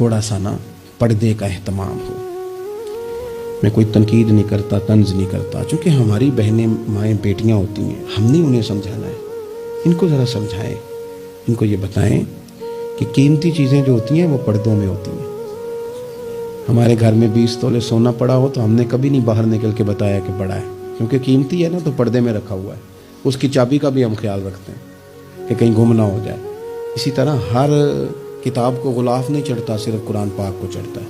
تھوڑا سا نا پردے کا اہتمام ہو۔ میں کوئی تنقید نہیں کرتا، طنز نہیں کرتا، چونکہ ہماری بہنیں مائیں بیٹیاں ہوتی ہیں، ہم نے انہیں سمجھانا ہے۔ ان کو ذرا سمجھائیں، ان کو یہ بتائیں کہ قیمتی چیزیں جو ہوتی ہیں وہ پردوں میں ہوتی ہیں۔ ہمارے گھر میں 20 تولے سونا پڑا ہو تو ہم نے کبھی نہیں باہر نکل کے بتایا کہ بڑا ہے، کیونکہ قیمتی ہے نا، تو پردے میں رکھا ہوا ہے۔ اس کی چابی کا بھی ہم خیال رکھتے ہیں کہ کہیں گم نہ ہو جائے۔ اسی طرح ہر کتاب کو غلاف نہیں چڑھتا، صرف قرآن پاک کو چڑھتا ہے۔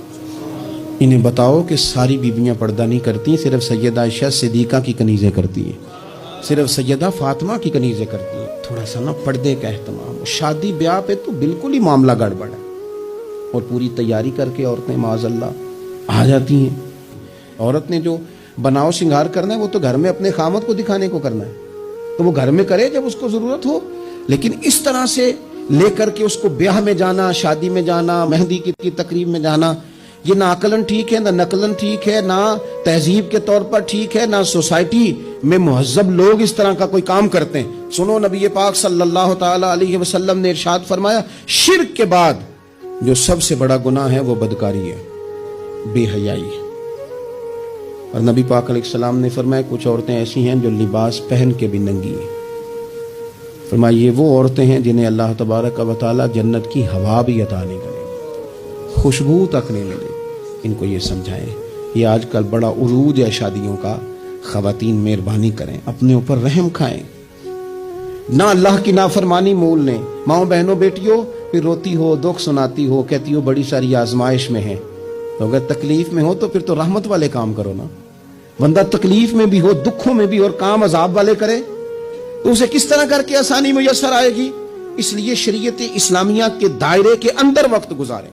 انہیں بتاؤ کہ ساری بیویاں پردہ نہیں کرتی، صرف سیدہ عائشہ صدیقہ کی کنیزیں کرتی ہیں، صرف سیدہ فاطمہ کی کنیزیں کرتی ہیں۔ تھوڑا سا نا پردے کا اہتمام۔ شادی بیاہ پہ تو بالکل ہی معاملہ گڑبڑ ہے، اور پوری تیاری کر کے عورتیں معاذ اللہ آ جاتی ہیں۔ عورت نے جو بناؤ شنگار کرنا ہے وہ تو گھر میں اپنے خامد کو دکھانے کو کرنا ہے، تو وہ گھر میں کرے جب اس کو ضرورت ہو، لیکن اس طرح سے لے کر کے اس کو بیاہ میں جانا، شادی میں جانا، مہندی کی تقریب میں جانا، یہ نہ عقلاً ٹھیک ہے، نہ نقلاً ٹھیک ہے، نہ تہذیب کے طور پر ٹھیک ہے، نہ سوسائٹی میں مہذب لوگ اس طرح کا کوئی کام کرتے ہیں۔ سنو، نبی پاک صلی اللہ تعالی علیہ وسلم نے ارشاد فرمایا، شرک کے بعد جو سب سے بڑا گناہ ہے وہ بدکاری ہے، بے حیائی ہے۔ اور نبی پاک علیہ السلام نے فرمایا کچھ عورتیں ایسی ہیں جو لباس پہن کے بھی ننگی ہیں۔ فرمایا یہ وہ عورتیں ہیں جنہیں اللہ تبارک و تعالی جنت کی ہوا بھی عطا نہیں کرے، خوشبو تک نہیں ملے۔ ان کو یہ سمجھائیں۔ یہ آج کل بڑا عروج ہے شادیوں کا۔ خواتین مہربانی کریں، اپنے اوپر رحم کھائیں، نہ اللہ کی نافرمانی مول لیں۔ ماؤں بہنوں بیٹیوں، پھر روتی ہو، دکھ سناتی ہو، کہتی ہو بڑی ساری آزمائش میں ہے، تو اگر تکلیف میں ہو تو پھر تو رحمت والے کام کرو نا۔ بندہ تکلیف میں بھی ہو، دکھوں میں بھی، اور کام عذاب والے کرے تو اسے کس طرح کر کے آسانی میسر آئے گی؟ اس لیے شریعت اسلامیہ کے دائرے کے اندر وقت گزاریں۔